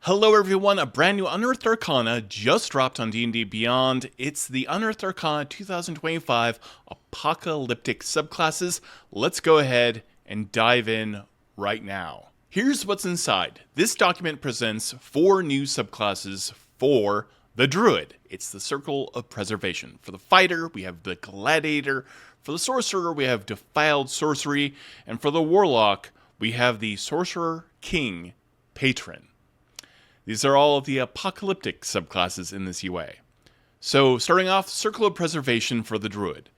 Hello everyone, a brand new Unearthed Arcana just dropped on D&D Beyond. It's the Unearthed Arcana 2025 Apocalyptic Subclasses. Let's go ahead and dive in right now. Here's what's inside. This document presents 4 new subclasses for the Druid. It's the Circle of Preservation. For the Fighter, we have the Gladiator. For the Sorcerer, we have Defiled Sorcery. And for the Warlock, we have the Sorcerer King Patron. These are all of the apocalyptic subclasses in this UA. So, starting off, Circle of Preservation for the Druid.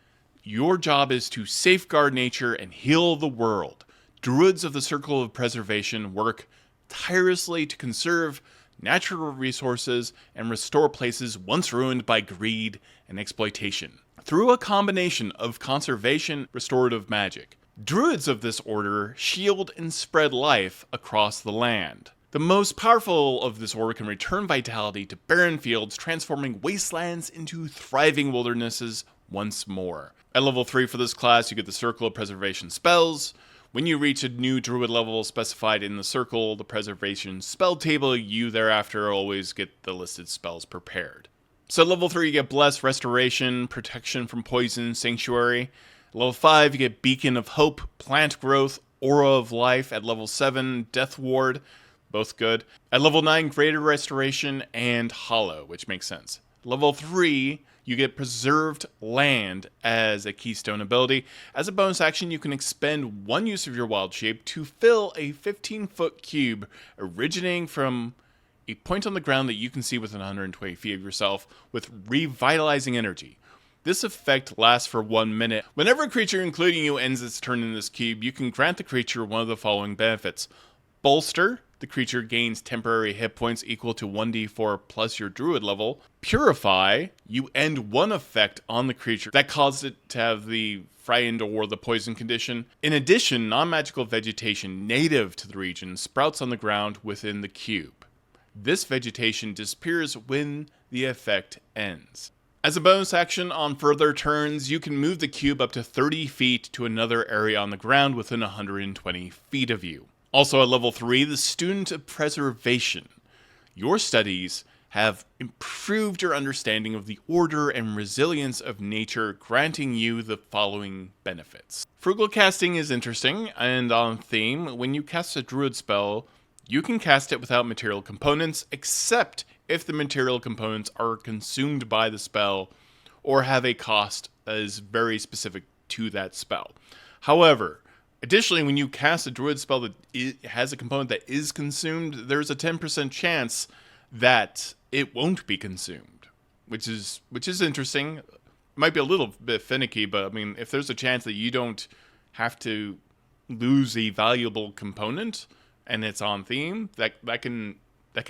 Your job is to safeguard nature and heal the world. Druids of the Circle of Preservation work tirelessly to conserve natural resources and restore places once ruined by greed and exploitation, through a combination of conservation and restorative magic. Druids of this order shield and spread life across the land. The most powerful of this order can return vitality to barren fields, transforming wastelands into thriving wildernesses once more. At level 3 for this class, you get the Circle of Preservation spells. When you reach a new Druid level specified in the Circle, the Preservation spell table, you thereafter always get the listed spells prepared. So at level 3, you get Bless, Restoration, Protection from Poison, Sanctuary. At level 5, you get Beacon of Hope, Plant Growth, Aura of Life. At level 7, Death Ward. Both good. At level 9, Greater Restoration and Hollow, which makes sense. Level 3, you get Preserved Land as a keystone ability. As a bonus action, you can expend 1 use of your wild shape to fill a 15-foot cube originating from a point on the ground that you can see within 120 feet of yourself with revitalizing energy. This effect lasts for 1 minute. Whenever a creature, including you, ends its turn in this cube, you can grant the creature one of the following benefits. Bolster. The creature gains temporary hit points equal to 1d4 plus your Druid level. Purify. You end one effect on the creature that caused it to have the frightened or the poison condition. In addition, non-magical vegetation native to the region sprouts on the ground within the cube. This vegetation disappears when the effect ends. As a bonus action, on further turns, you can move the cube up to 30 feet to another area on the ground within 120 feet of you. Also at level 3, the Student of Preservation. Your studies have improved your understanding of the order and resilience of nature, granting you the following benefits. Frugal casting is interesting and on theme. When you cast a Druid spell, you can cast it without material components, except if the material components are consumed by the spell or have a cost that is very specific to that spell. However, additionally, when you cast a Druid spell that has a component that is consumed, there's a 10% chance that it won't be consumed, which is interesting. It might be a little bit finicky, but I mean, if there's a chance that you don't have to lose a valuable component and it's on theme, that can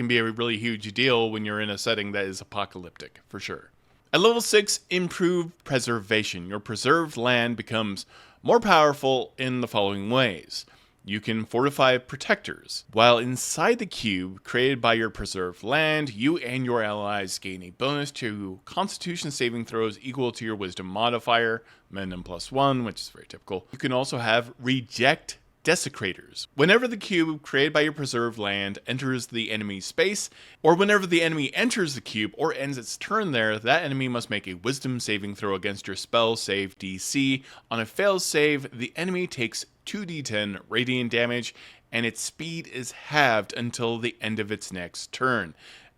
be a really huge deal when you're in a setting that is apocalyptic, for sure. At level 6, Improved Preservation. Your preserved land becomes more powerful in the following ways. You can fortify protectors. While inside the cube created by your preserved land, you and your allies gain a bonus to Constitution saving throws equal to your Wisdom modifier, minimum +1, which is very typical. You can also have Reject Desecrators. Whenever the cube created by your preserved land enters the enemy's space, or whenever the enemy enters the cube or ends its turn there, that enemy must make a Wisdom saving throw against your spell save DC. On a failed save, the enemy takes 2d10 radiant damage, and its speed is halved until the end of its next turn,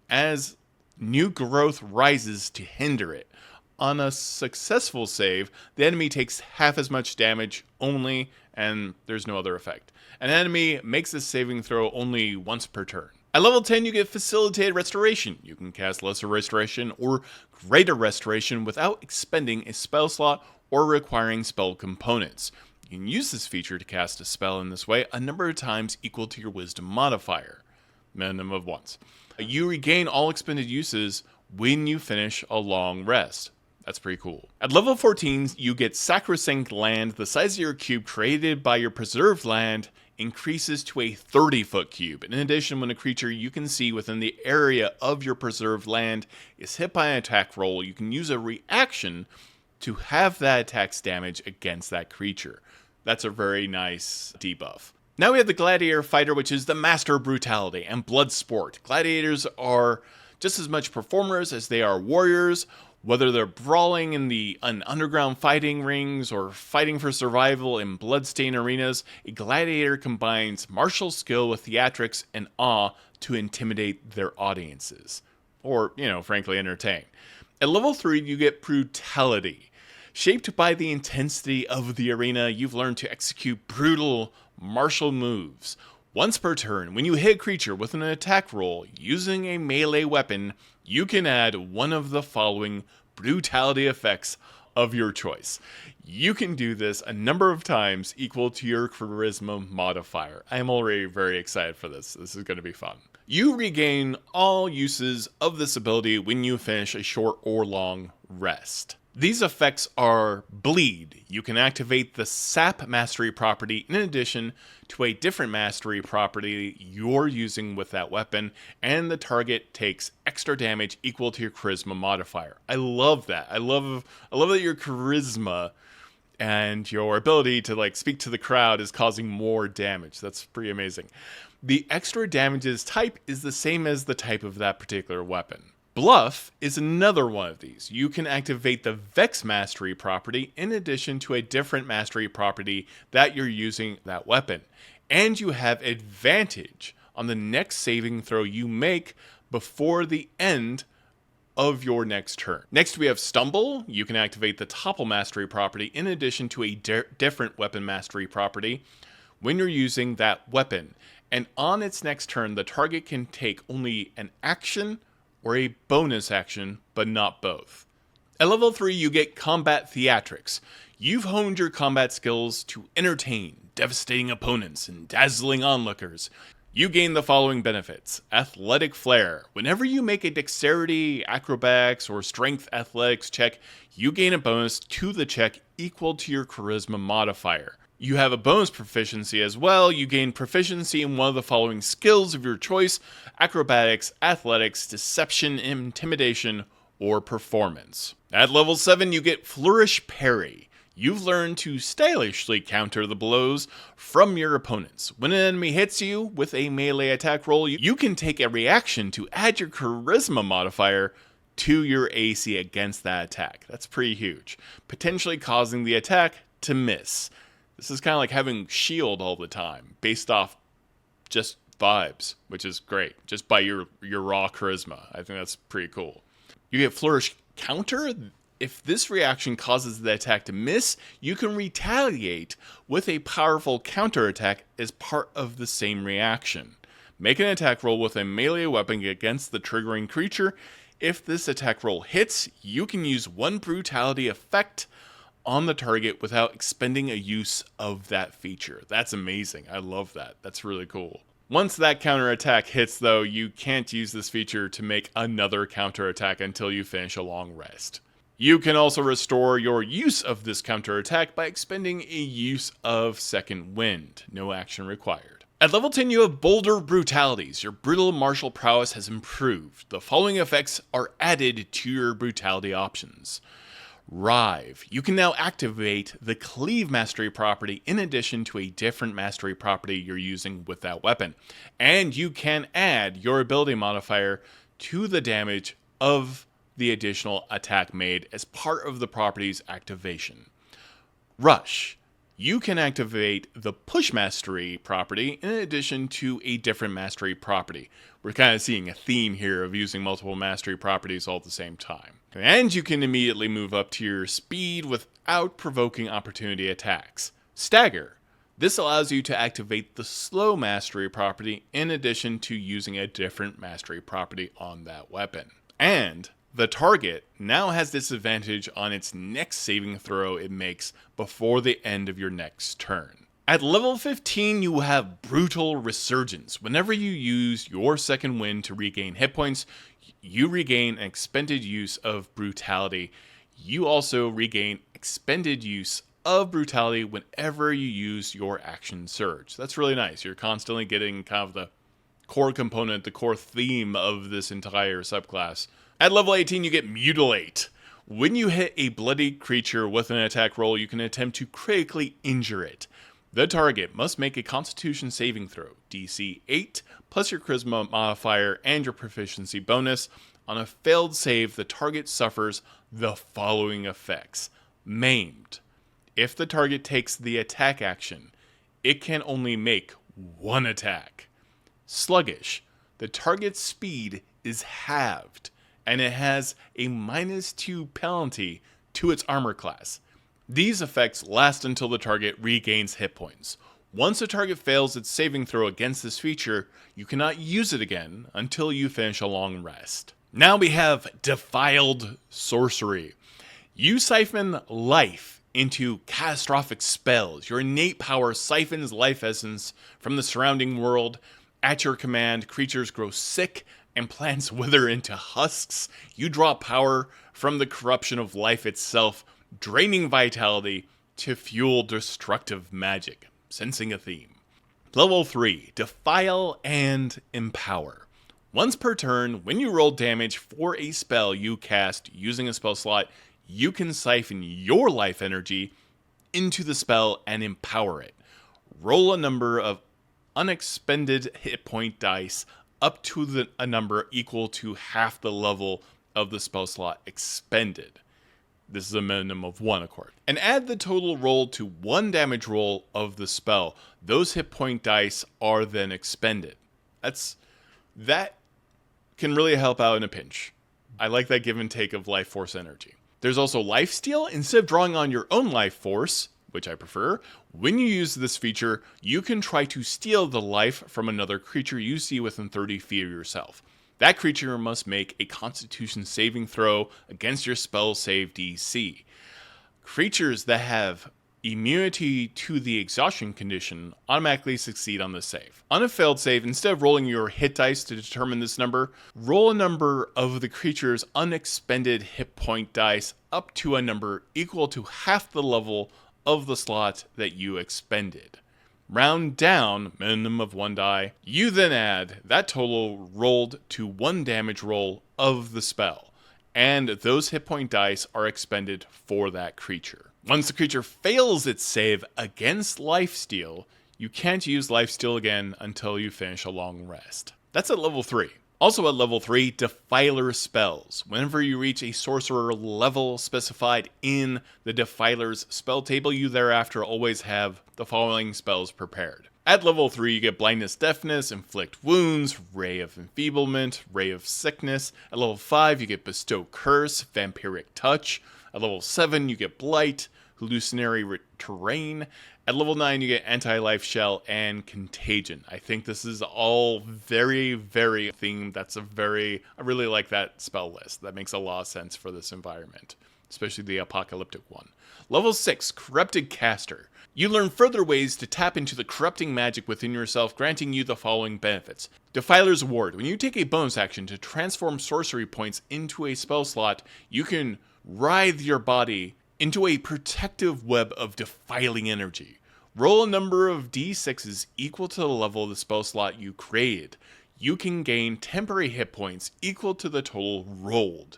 as new growth rises to hinder it. On a successful save, the enemy takes half as much damage only, and there's no other effect. An enemy makes this saving throw only once per turn. At level 10, you get Facilitated Restoration. You can cast Lesser Restoration or Greater Restoration without expending a spell slot or requiring spell components. You can use this feature to cast a spell in this way a number of times equal to your Wisdom modifier, minimum of once. You regain all expended uses when you finish a long rest. That's pretty cool. At level 14, you get Sacrosanct Land. The size of your cube created by your preserved land increases to a 30-foot cube. In addition, when a creature you can see within the area of your preserved land is hit by an attack roll, you can use a reaction to have that attack's damage against that creature. That's a very nice debuff. Now we have the Gladiator Fighter, which is the master of brutality and blood sport. Gladiators are just as much performers as they are warriors, whether they're brawling in underground fighting rings or fighting for survival in bloodstained arenas. A gladiator combines martial skill with theatrics and awe to intimidate their audiences, or, frankly, entertain. At level 3, you get brutality. Shaped by the intensity of the arena, you've learned to execute brutal martial moves. Once per turn, when you hit a creature with an attack roll using a melee weapon, you can add one of the following brutality effects of your choice. You can do this a number of times equal to your charisma modifier. I am already very excited for this. This is going to be fun. You regain all uses of this ability when you finish a short or long rest. These effects are bleed. You can activate the sap mastery property in addition to a different mastery property you're using with that weapon, and the target takes extra damage equal to your charisma modifier. I love that. I love that your charisma and your ability to speak to the crowd is causing more damage. That's pretty amazing. The extra damages type is the same as the type of that particular weapon. Bluff is another one of these. You can activate the Vex Mastery property in addition to a different mastery property that you're using that weapon. And you have advantage on the next saving throw you make before the end of your next turn. Next we have Stumble. You can activate the Topple Mastery property in addition to a different weapon mastery property when you're using that weapon. And on its next turn, the target can take only an action or a bonus action, but not both. At level 3, you get Combat Theatrics. You've honed your combat skills to entertain, devastating opponents, and dazzling onlookers. You gain the following benefits. Athletic Flair. Whenever you make a dexterity, acrobatics, or strength athletics check, you gain a bonus to the check equal to your charisma modifier. You have a bonus proficiency as well. You gain proficiency in one of the following skills of your choice: acrobatics, athletics, deception, intimidation, or performance. At level 7, you get Flourish Parry. You've learned to stylishly counter the blows from your opponents. When an enemy hits you with a melee attack roll, you can take a reaction to add your charisma modifier to your AC against that attack. That's pretty huge, potentially causing the attack to miss. This is kind of like having shield all the time, based off just vibes, which is great, just by your raw charisma. I think that's pretty cool. You get Flourish Counter. If this reaction causes the attack to miss, you can retaliate with a powerful counterattack as part of the same reaction. Make an attack roll with a melee weapon against the triggering creature. If this attack roll hits, you can use one brutality effect on the target without expending a use of that feature. That's amazing. I love that. That's really cool. Once that counterattack hits, though, you can't use this feature to make another counterattack until you finish a long rest. You can also restore your use of this counterattack by expending a use of Second Wind. No action required. At level 10, you have Bolder Brutalities. Your brutal martial prowess has improved. The following effects are added to your brutality options. Rive. You can now activate the Cleave Mastery property in addition to a different mastery property you're using with that weapon. And you can add your ability modifier to the damage of the additional attack made as part of the property's activation. Rush. You can activate the Push Mastery property in addition to a different mastery property. We're kind of seeing a theme here of using multiple mastery properties all at the same time. And you can immediately move up to your speed without provoking opportunity attacks. Stagger. This allows you to activate the Slow Mastery property in addition to using a different mastery property on that weapon. And the target now has disadvantage on its next saving throw it makes before the end of your next turn. At level 15, you have Brutal Resurgence. Whenever you use your Second Wind to regain hit points, you regain an expended use of Brutality. You also regain expended use of Brutality whenever you use your Action Surge. That's really nice. You're constantly getting kind of the core component, the core theme of this entire subclass. At level 18, you get Mutilate. When you hit a bloody creature with an attack roll, you can attempt to critically injure it. The target must make a Constitution saving throw, DC 8, plus your Charisma modifier and your proficiency bonus. On a failed save, the target suffers the following effects. Maimed. If the target takes the attack action, it can only make one attack. Sluggish. The target's speed is halved, and it has a -2 penalty to its armor class. These effects last until the target regains hit points. Once the target fails its saving throw against this feature, you cannot use it again until you finish a long rest. Now we have Defiled Sorcery. You siphon life into catastrophic spells. Your innate power siphons life essence from the surrounding world. At your command, creatures grow sick and plants wither into husks. You draw power from the corruption of life itself, draining vitality to fuel destructive magic. Sensing a theme. Level 3, Defile and Empower. Once per turn, when you roll damage for a spell you cast using a spell slot, you can siphon your life energy into the spell and empower it. Roll a number of unexpended hit point dice up to a number equal to half the level of the spell slot expended. This is a minimum of 1, of course. And add the total roll to 1 damage roll of the spell. Those hit point dice are then expended. That can really help out in a pinch. I like that give and take of life force energy. There's also lifesteal. Instead of drawing on your own life force, which I prefer, when you use this feature, you can try to steal the life from another creature you see within 30 feet of yourself. That creature must make a Constitution saving throw against your spell save DC. Creatures that have immunity to the exhaustion condition automatically succeed on the save. On a failed save, instead of rolling your hit dice to determine this number, roll a number of the creature's unexpended hit point dice up to a number equal to half the level of the slot that you expended. Round down, minimum of 1 die. You then add that total rolled to 1 damage roll of the spell, and those hit point dice are expended for that creature. Once the creature fails its save against lifesteal, you can't use lifesteal again until you finish a long rest. That's at level 3. Also at level 3, Defiler spells. Whenever you reach a sorcerer level specified in the Defiler's spell table, you thereafter always have the following spells prepared. At level 3, you get Blindness, Deafness, Inflict Wounds, Ray of Enfeeblement, Ray of Sickness. At level 5, you get Bestow Curse, Vampiric Touch. At level 7, you get Blight, Hallucinatory Terrain. At level 9, you get Anti-Life Shell and Contagion. I think this is all very, very themed. I really like that spell list. That makes a lot of sense for this environment, especially the Apocalyptic one. Level 6, Corrupted Caster. You learn further ways to tap into the corrupting magic within yourself, granting you the following benefits. Defiler's Ward. When you take a bonus action to transform sorcery points into a spell slot, you can writhe your body into a protective web of defiling energy. Roll a number of d6s equal to the level of the spell slot you created. You can gain temporary hit points equal to the total rolled.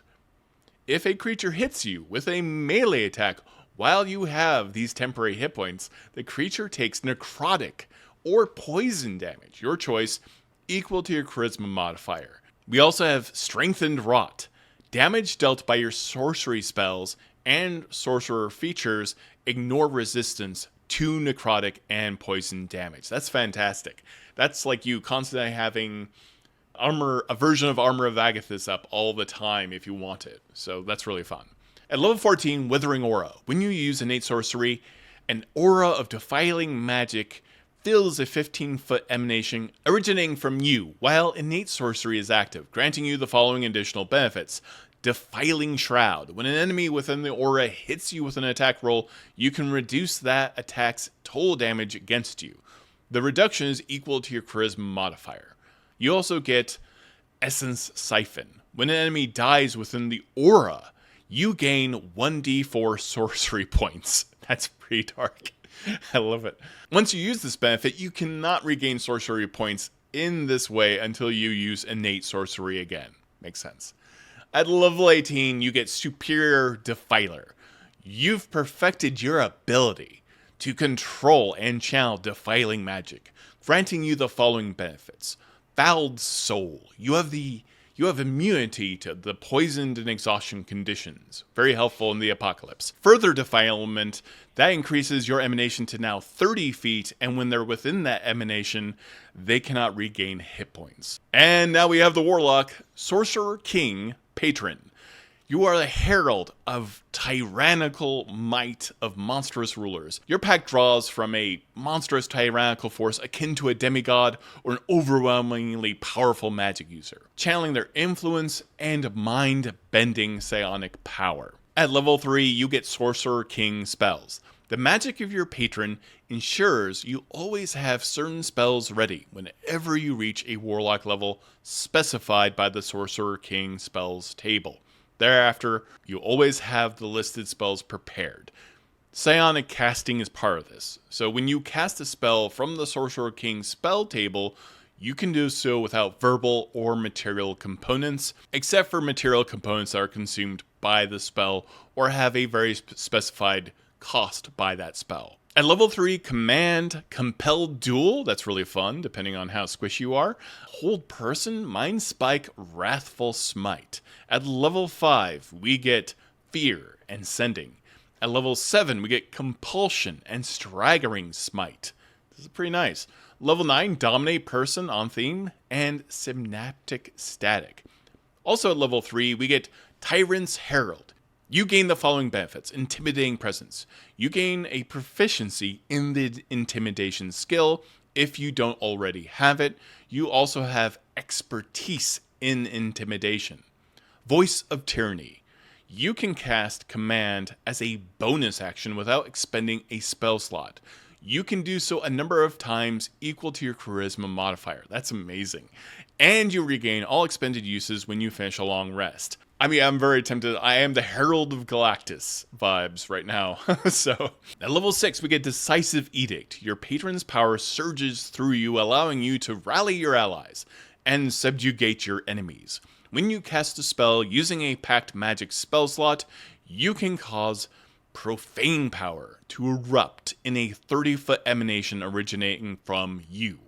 If a creature hits you with a melee attack while you have these temporary hit points, the creature takes necrotic or poison damage, your choice, equal to your charisma modifier. We also have Strengthened Rot. Damage dealt by your sorcery spells and sorcerer features ignore resistance to necrotic and poison damage. That's fantastic. That's like you constantly having a version of Armor of Agathis up all the time if you want it. So that's really fun. At level 14, Withering Aura. When you use innate sorcery, an aura of defiling magic fills a 15-foot emanation originating from you while innate sorcery is active, granting you the following additional benefits. Defiling Shroud. When an enemy within the aura hits you with an attack roll, you can reduce that attack's total damage against you. The reduction is equal to your charisma modifier. You also get Essence Siphon. When an enemy dies within the aura, you gain 1d4 sorcery points. That's pretty dark. I love it. Once you use this benefit, you cannot regain sorcery points in this way until you use innate sorcery again. Makes sense. At level 18, you get Superior Defiler. You've perfected your ability to control and channel defiling magic, granting you the following benefits. Defiled So. You have immunity to the poisoned and exhaustion conditions. Very helpful in the apocalypse. Further defilement, that increases your emanation to now 30 feet, and when they're within that emanation, they cannot regain hit points. And now we have the Warlock, Sorcerer, King, Patron. You are the herald of tyrannical might of monstrous rulers. Your pack draws from a monstrous tyrannical force akin to a demigod or an overwhelmingly powerful magic user, channeling their influence and mind-bending psionic power. At level 3, you get Sorcerer King spells. The magic of your patron ensures you always have certain spells ready whenever you reach a Warlock level specified by the Sorcerer King spells table. Thereafter, you always have the listed spells prepared. Psionic casting is part of this, so when you cast a spell from the Sorcerer King spell table, you can do so without verbal or material components, except for material components that are consumed by the spell or have a very specified cost by that spell. At level 3, Command, Compelled Duel, that's really fun, depending on how squishy you are. Hold Person, Mind Spike, Wrathful Smite. At level 5, we get Fear and Sending. At level 7, we get Compulsion and Staggering Smite. This is pretty nice. Level 9, Dominate Person on theme, and Synaptic Static. Also at level 3, we get Tyrant's Herald. You gain the following benefits. Intimidating Presence. You gain a proficiency in the Intimidation skill if you don't already have it. You also have Expertise in Intimidation. Voice of Tyranny. You can cast Command as a bonus action without expending a spell slot. You can do so a number of times equal to your Charisma modifier. That's amazing. And you regain all expended uses when you finish a long rest. I mean, I'm very tempted. I am the Herald of Galactus vibes right now. So, at level 6, we get Decisive Edict. Your patron's power surges through you, allowing you to rally your allies and subjugate your enemies. When you cast a spell using a packed magic spell slot, you can cause profane power to erupt in a 30-foot emanation originating from you.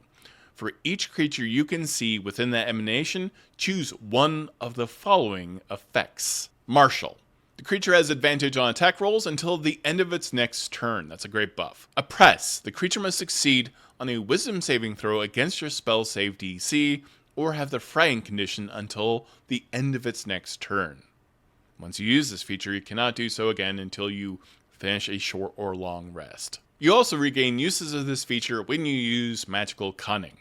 For each creature you can see within that emanation, choose one of the following effects. Martial. The creature has advantage on attack rolls until the end of its next turn. That's a great buff. Oppress. The creature must succeed on a wisdom saving throw against your spell save DC, or have the frightened condition until the end of its next turn. Once you use this feature, you cannot do so again until you finish a short or long rest. You also regain uses of this feature when you use Magical Cunning.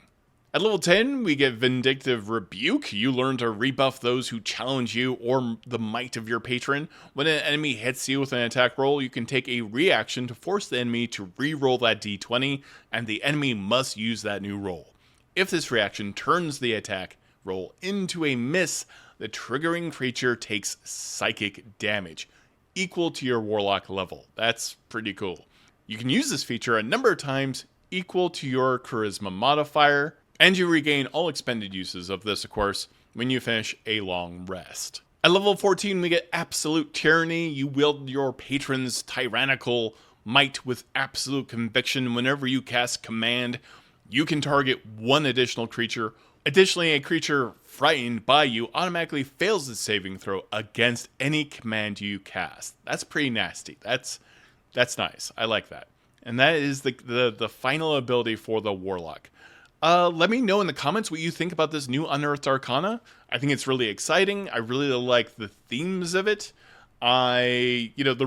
At level 10, we get Vindictive Rebuke. You learn to rebuff those who challenge you or the might of your patron. When an enemy hits you with an attack roll, you can take a reaction to force the enemy to re-roll that d20, and the enemy must use that new roll. If this reaction turns the attack roll into a miss, the triggering creature takes psychic damage, equal to your Warlock level. That's pretty cool. You can use this feature a number of times, equal to your Charisma modifier, and you regain all expended uses of this, of course, when you finish a long rest. At level 14, we get Absolute Tyranny. You wield your patron's tyrannical might with absolute conviction. Whenever you cast Command, you can target one additional creature. Additionally, a creature frightened by you automatically fails its saving throw against any command you cast. That's pretty nasty. That's nice. I like that. And that is the final ability for the Warlock. Let me know in the comments what you think about this new Unearthed Arcana. I think it's really exciting. I really like the themes of it. I think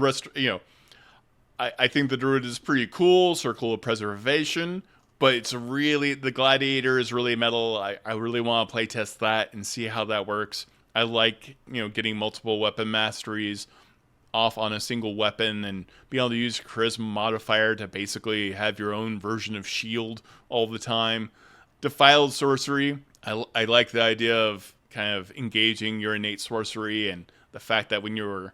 the Druid is pretty cool, Circle of Preservation, but it's really, the Gladiator is really metal. I really want to playtest that and see how that works. I like, getting multiple weapon masteries off on a single weapon and being able to use Charisma modifier to basically have your own version of shield all the time. Defiled Sorcery. I like the idea of kind of engaging your innate sorcery and the fact that when you're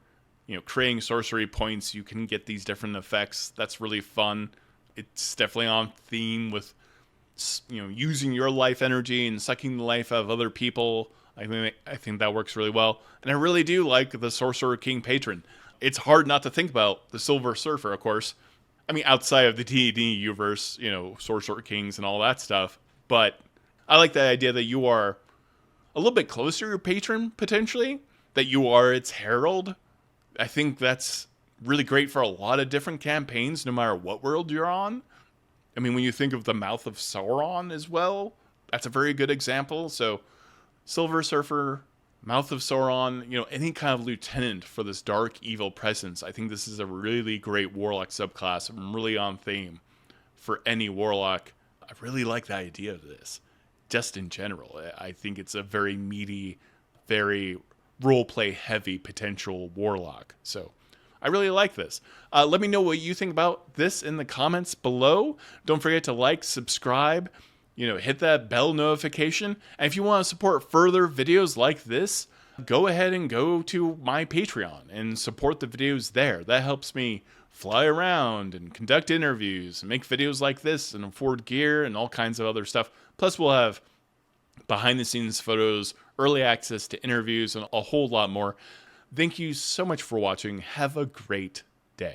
creating sorcery points, you can get these different effects. That's really fun. It's definitely on theme with using your life energy and sucking the life out of other people. I think that works really well. And I really do like the Sorcerer King Patron. It's hard not to think about the Silver Surfer, of course. I mean, outside of the D&D universe, Sorcerer Kings and all that stuff. But I like the idea that you are a little bit closer to your patron, potentially, that you are its herald. I think that's really great for a lot of different campaigns, no matter what world you're on. I mean, when you think of the Mouth of Sauron as well, that's a very good example. So, Silver Surfer, Mouth of Sauron, any kind of lieutenant for this dark evil presence. I think this is a really great warlock subclass. I'm really on theme for any warlock. I really like the idea of this, just in general. I think it's a very meaty, very roleplay heavy potential warlock. So I really like this. Let me know what you think about this in the comments below. Don't forget to like, subscribe, hit that bell notification. And if you want to support further videos like this, go ahead and go to my Patreon and support the videos there. That helps me fly around and conduct interviews and make videos like this and afford gear and all kinds of other stuff. Plus, we'll have behind the scenes photos, early access to interviews, and a whole lot more. Thank you so much for watching. Have a great